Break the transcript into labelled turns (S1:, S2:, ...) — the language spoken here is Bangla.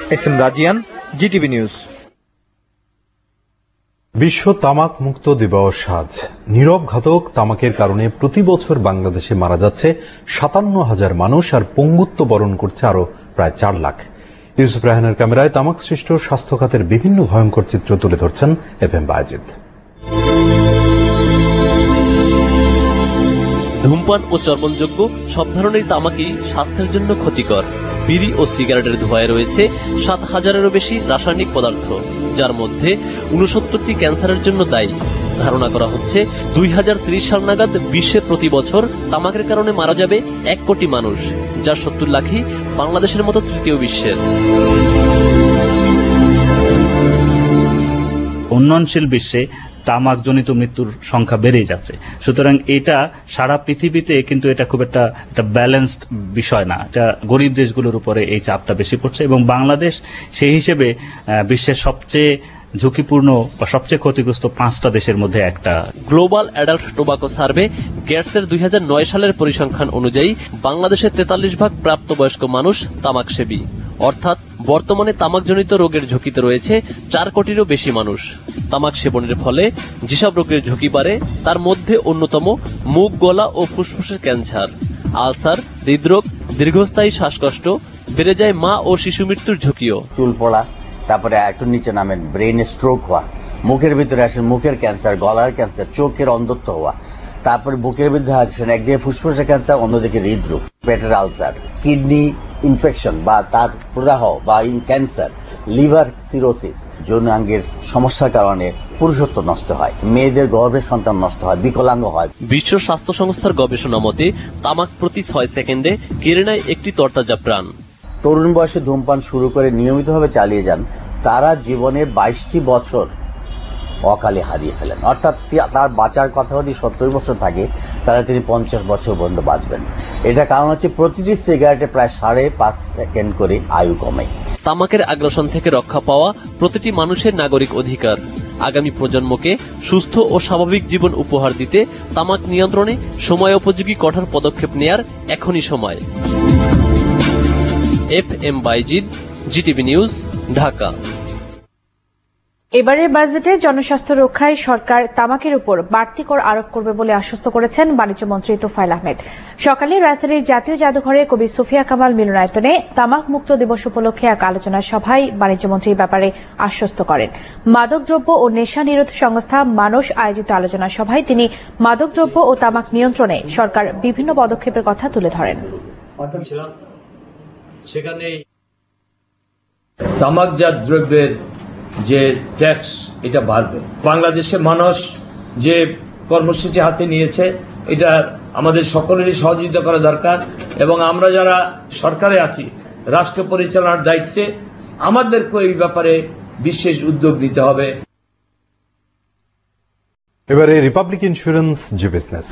S1: SM রাজিয়ান, GTV news.
S2: বিশ্ব তামাক মুক্ত দিবস আজ। নীরব ঘাতক তামাকের কারণে প্রতি বছর বাংলাদেশে মারা যাচ্ছে ৫৭,০০০ মানুষ, আর পঙ্গুত্ব বরণ করছে আরো প্রায় ৪ লাখ। ইউসুফ রায়হানের ক্যামেরায় তামাক সৃষ্ট স্বাস্থ্য খাতের বিভিন্ন ভয়ঙ্কর চিত্র তুলে ধরছেন FM বায়েজিদ।
S3: ধূমপান ও চর্বণযোগ্য সব ধরনের তামাকই স্বাস্থ্যের জন্য ক্ষতিকর। বিড়ি ও সিগারেটের ধোঁয়ায় রয়েছে ৭,০০০-এরও বেশি রাসায়নিক পদার্থ, যার মধ্যে ৬৯টি ক্যান্সারের জন্য দায়ী। ধারণা করা হচ্ছে ২০৩০ সাল নাগাদ বিশ্বে প্রতি বছর তামাকের কারণে মারা যাবে ১ কোটি মানুষ, যার ৭০ লাখই বাংলাদেশের মতো তৃতীয় বিশ্বের।
S4: উন্নয়নশীল বিশ্বে তামাকজনিত মৃত্যুর সংখ্যা বেড়েই যাচ্ছে। সুতরাং এটা সারা পৃথিবীতে কিন্তু এটা খুব একটা ব্যালেন্সড বিষয় না। এটা গরিব দেশগুলোর উপরে এই চাপটা বেশি পড়ছে, এবং বাংলাদেশ সেই হিসেবে বিশ্বের সবচেয়ে ঝুঁকিপূর্ণ বা সবচেয়ে ক্ষতিগ্রস্ত ৫টা দেশের মধ্যে একটা।
S3: গ্লোবাল অ্যাডাল্ট টোবাকো সার্ভে গেটসের ২০০৯ সালের পরিসংখ্যান অনুযায়ী বাংলাদেশের ৪৩% প্রাপ্তবয়স্ক মানুষ তামাকসেবী, অর্থাৎ বর্তমানে তামাকজনিত রোগের ঝুঁকিতে রয়েছে ৪ কোটিরও বেশি মানুষ। তামাক সেবনের ফলে যেসব রোগের ঝুঁকি বাড়ে তার মধ্যে অন্যতম মুখ, গলা ও ফুসফুসের ক্যান্সার, আলসার, হৃদরোগ, দীর্ঘস্থায়ী শ্বাসকষ্ট, বেড়ে যায় মা ও শিশু মৃত্যুর ঝুঁকিও।
S5: চুল পড়া, তারপরে একটু নিচে নামেন ব্রেইনে স্ট্রোক হওয়া, মুখের ভিতরে আসেন মুখের ক্যান্সার, গলার ক্যান্সার, চোখের অন্ধত্ব হওয়া, তারপরে বুকের ভিতরে আসেন একদিকে ফুসফুসের ক্যান্সার, অন্যদিকে হৃদরোগ, পেটের আলসার, কিডনি ইনফেকশন বা তার প্রদাহ বা ক্যান্সার, লিভার সিরোসিস, যৌনাঙ্গের সমস্যার কারণে পুরুষত্ব নষ্ট হয়, মেয়েদের গর্ভের সন্তান নষ্ট হয়, বিকলাঙ্গ হয়।
S3: বিশ্ব স্বাস্থ্য সংস্থার গবেষণা মতে তামাক প্রতি ৬ সেকেন্ডে কেড়ে নেয় একটি তরতাজা প্রাণ।
S5: তরুণ বয়সে ধূমপান শুরু করে নিয়মিতভাবে চালিয়ে যান, তারা জীবনের ২২টি বছর অকালে হারিয়ে ফেলেন। অর্থাৎ তার বাঁচার কথা যদি ৭০ বছর থাকে, তাহলে তিনি ৫০ বছর পর্যন্ত বাঁচবেন। এটা কারণ হচ্ছে প্রতিটি সিগারেটে প্রায় ৫.৫ সেকেন্ড করে আয়ু কমে।
S3: তামাকের আগ্রাসন থেকে রক্ষা পাওয়া প্রতিটি মানুষের নাগরিক অধিকার। আগামী প্রজন্মকে সুস্থ ও স্বাভাবিক জীবন উপহার দিতে তামাক নিয়ন্ত্রণে সময়োপযোগী কঠোর পদক্ষেপ নেয়ার এখনই সময়। FM Bayazid, GTV news, Dhaka.
S6: এবারের বাজেটে জনস্বাস্থ্য রক্ষায় সরকার তামাকের উপর বাড়তি কর আরোপ করবে বলে আশ্বস্ত করেছেন বাণিজ্য মন্ত্রী তোফায়েল আহমেদ। সকালে রাজধানীর জাতীয় জাদুঘরে কবি সুফিয়া কামাল মিলনায়তনে তামাক মুক্ত দিবস উপলক্ষে এক আলোচনা সভায় বাণিজ্যমন্ত্রী ব্যাপারে আশ্বস্ত করেন। মাদকদ্রব্য ও নেশা নিরোধ সংস্থা মানস আয়োজিত আলোচনা সভায় তিনি মাদকদ্রব্য ও তামাক নিয়ন্ত্রণে সরকার বিভিন্ন পদক্ষেপের কথা তুলে ধরেন।
S7: সেখানে তামাকজাত দ্রব্যের যে ট্যাক্স এটা বাড়বে। বাংলাদেশে মানুষ যে কর্মসূচি হাতে নিয়েছে, এটা আমাদের সকলেরই সহযোগিতা করা দরকার, এবং আমরা যারা সরকারে আছি, রাষ্ট্র পরিচালনার দায়িত্বে, আমাদেরকে এই ব্যাপারে বিশেষ উদ্যোগ নিতে হবে।
S2: এবারে রিপাবলিক ইন্স্যুরেন্স, জি বিজনেস।